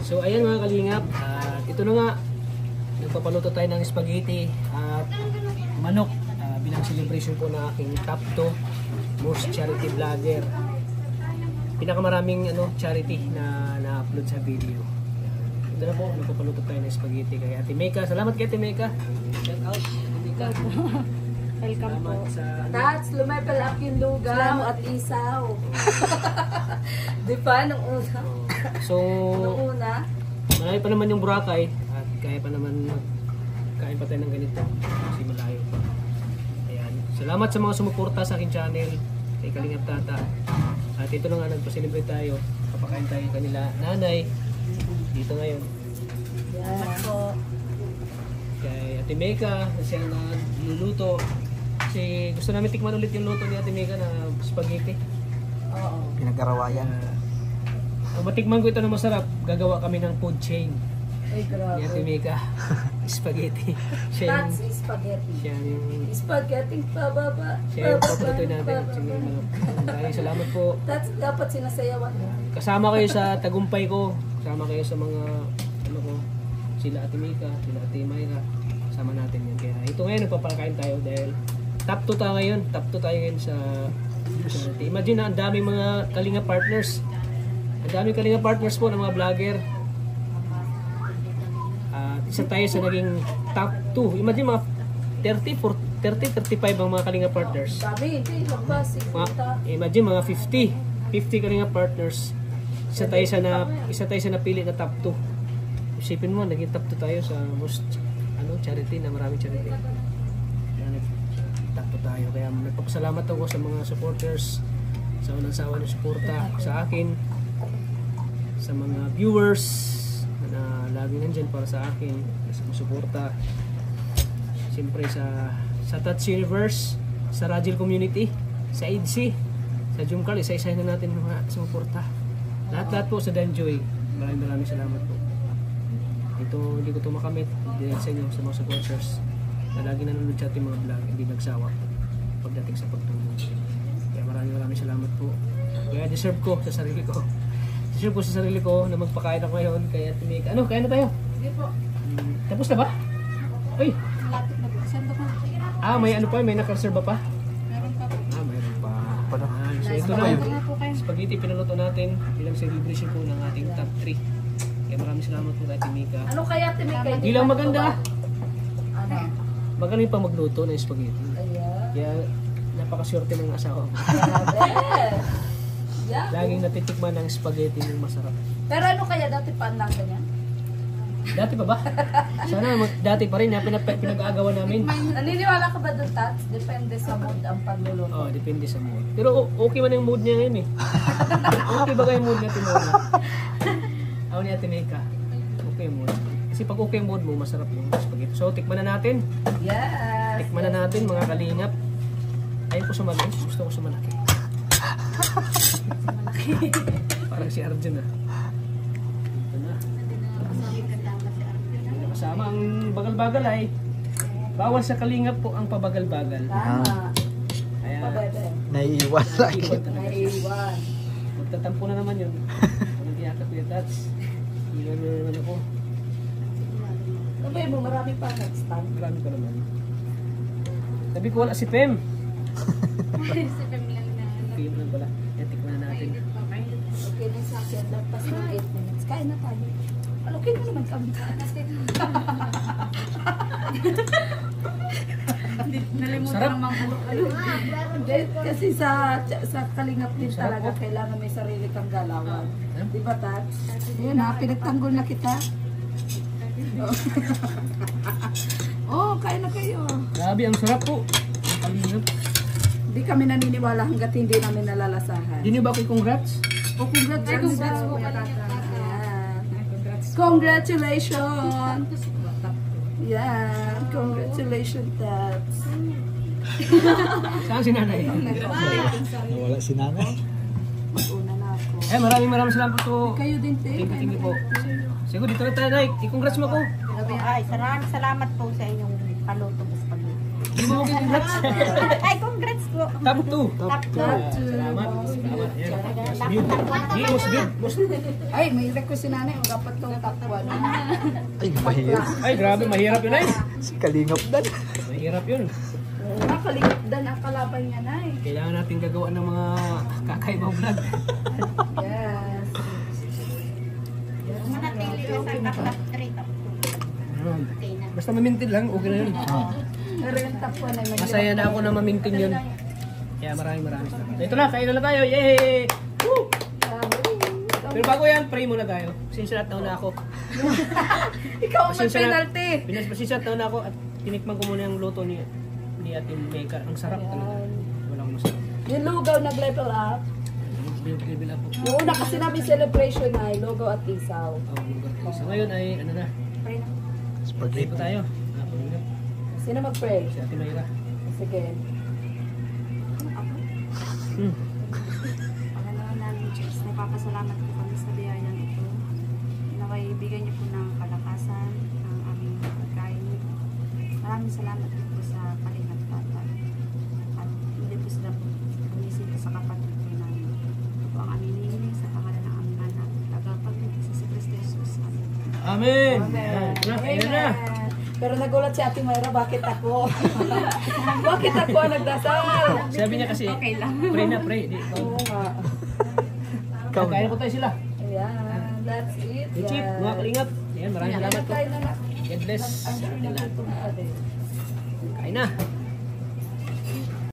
So ayan mga kalingap, ito na nga, nagpapaluto tayo ng spaghetti at manok bilang celebration po ng aking top 2 most charity vlogger. Pinakamaraming charity na na-upload sa video. Ito na po, nagpapaluto tayo ng spaghetti kay Ate Meka. Salamat kay Ate Meka. Shout out, Ate Meka. Welcome po. Tats, lumepelap yung lugaw at isaw. Di ba? Nung una. So, Nung una. marami pa naman yung Boracay at kaya pa naman kain pa tayo ng ganito kasi malayo pa. Ayan. Salamat sa mga sumuporta sa aking channel kay Kalingap Tata. At ito na nga, nagpa-celebrate tayo. Papakain tayo yung kanila nanay dito ngayon. Salamat po. Kay Ate Meka na siya nagluluto. Kasi gusto namin tikman ulit yung luto ni Ate Meka na spaghetti. Oo. Pinag-arawayan. Ang matikman ko ito na masarap, gagawa kami ng food chain Ay, grabe. ni Ate Meka. Spaghetti. Siya Tats, yung, spaghetti. siya yung, Spaghetti pababa. siya yung papalutoy natin. Sige, manok. Maraming salamat po. Tats, dapat sinasayawan mo. Kasama kayo sa tagumpay ko. Kasama kayo sa mga ko, sila Ate Mika, sila Ate Mayra. Kasama natin yun. Kaya ito ngayon, nagpapakain tayo dahil top 2 tayo ngayon. Top 2 tayo ngayon sa charity. Imagine na ang daming mga Kalinga partners. Ang daming Kalinga partners po ng mga vlogger. At isa tayo sa naging top 2. Imagine mga 35 ang mga Kalinga partners. Sabi, hindi. Labas. Imagine mga 50 Kalinga partners. Isa tayo sa napili na top 2. Isipin mo, naging top 2 tayo sa most charity na maraming charity. Top 2 tayo. Kaya nagpapasalamat ako sa mga supporters, sa unang sawa ng suporta sa akin, sa mga viewers na lagi nandyan para sa akin, sa suporta. Siyempre sa Touch Universe, sa Rajil Community, sa IDC, sa Jumcar, isa-isahin na natin mga sumuporta. Lahat-lahat po sa Danjoy. Maraming salamat po. Ito, hindi ko ito makamit. Dahil sa inyo, sa mga supporters na lagi nanonood sa ating mga vlog, hindi nagsawa pagdating sa pagtulong. Kaya maraming salamat po. Kaya deserve ko sa sarili ko. Deserve ko sa sarili ko na magpakain ako ngayon. Kaya tumik. Ano, kain na tayo? Sige po. Tapos na ba? Uy! Malapit na po. Sando ko. May ano pa? May nakareserva pa? Meron pa po. Mayroon pa. Pano? So ito na. Wala po kayo. Spaghetti pinuluto natin bilang celebration po ng ating top 3. Kaya maraming salamat po kay Ate Mika. Ano kaya, Timika? Hindi lang maganda. Ano? Magaling pa magluto ng spaghetti. Ayan. Kaya napakaswerte ng asawa ko. Grabe. Yeah. Laging natitikman ng spaghetti ng masarap. Pero ano kaya dati pa lang ganyan? Dati pa ba? Sana dati pa rin. Pinag-aagawa namin. Naniniwala ka ba doon, Tats? Depende sa mood ang pagluluto. Oh, depende sa mood. Pero okay man yung mood niya ngayon eh. Okay ba yung mood niya Timona? Ako ni Ate Meka. Okay yung mood. Kasi pag okay yung mood mo, masarap yung spaghetti. So, tikman na natin. Yes. Tikman na natin mga kalingap. Ayaw ko sumalaki. Gusto ko sumalaki. Parang si Arjun ah. Ito na. Kasama ang bagal-bagal ay bawal sa kalingap po ang pabagal-bagal. Tama. Kaya Pabebe. Naiiwan lagi. iwan talaga. Naiiwan. Magtatampo na naman yun. Anong tiyaka Kuya Tats? Iwan mo naman ako. Sabay mo, marami pa next time. Marami pa naman. Sabi ko wala si Pem. Si Pem lang na. Pem lang pala. Kaya tikman na natin. Okay na sa akin, lapas ng 8 minutes. Kain na tayo. Okay mo naman kami. Nalimutan Sarap. ng mga halo-halo. Hindi, kasi sa kalingap din Sarap talaga po. kailangan may sarili kang galawan. Di ba, Tats? Yun ha, pinagtanggol na kita. Oh, kain na kayo. Grabe, ang sarap po. Ang kalingap. Hindi kami naniniwala hanggat hindi namin nalalasahan. Hindi niyo ba kayo congrats? Oh, congrats, Ay, congrats daw, po, Kuya Kalingap Tata. Tata. Ayan. Congrats. Congratulations! Yan, congratulations, Tats. Saan si nanay? Nawala si nanay. Mag-una na ako. Maraming salamat po. Kayo din, Te. Thank you po sa inyo. Sige, dito na tayo, Nay. I-congrats mo ko. Ay, salamat po sa inyong paluto sa pagluto. Hindi mo ko congrats. Ay, congrats po. Top 2. Top Salamat. Salamat. tama. Yan. Hindi, most good. Ay, may request si nanay. Ang dapat kong takwan. Ay, mahirap. Ay, grabe, mahirap yun ay. Si Kalingap dan. Mahirap yun. Nakaligdan ang kalaban niya, nay. Kailangan natin gagawa ng mga kakaibang vlog. Yes. Manatili ka sa taklat rito. Okay na. Basta mamintin lang, okay na yun. Pero yung takwan ay Masaya na ako na mamintin yun. Kaya maraming salamat. Ito na, kain na tayo. Yay! Woo! Pero bago yan, pray muna tayo. Pasensya na na ako. Ikaw ang penalty. Pasensya na ako at tinikman ko muna yung luto ni Ate Meka. Ang sarap talaga. Wala akong masarap. Yung lugaw nag-level up. Level up po. Yung una kasi namin celebration ay lugaw at isaw. So ngayon ay ano na, Pray na. pray po tayo. Sino mag-pray? Si Ate Mayra. Sige. Panginoon namin, Diyos, nagpapasalamat po kami sa biyayang ito. Naway bigyan niyo po ng kalakasan ang aming pagkain. Maraming salamat po sa Kalingap Tata. At hindi po sila po bumisita sa kapatid po namin. Ito po ang aming hinihiling sa pangalan ng aming anak. Tagapagligtas sa si Kristo Jesus. Amen. Amen! Amen. Yan, kain na. Pero nagulat si Ate Mayra, bakit ako? Bakit ako ang nagdasal? Sabi niya kasi, Okay lang. pray na, pray. Di, Oo nga. Kain ko tayo sila. Ayan, that's it. Chip, mga kalingap. Yan, maraming salamat po. Kain na na. God bless. I'm sure na ito na ate. Kain na.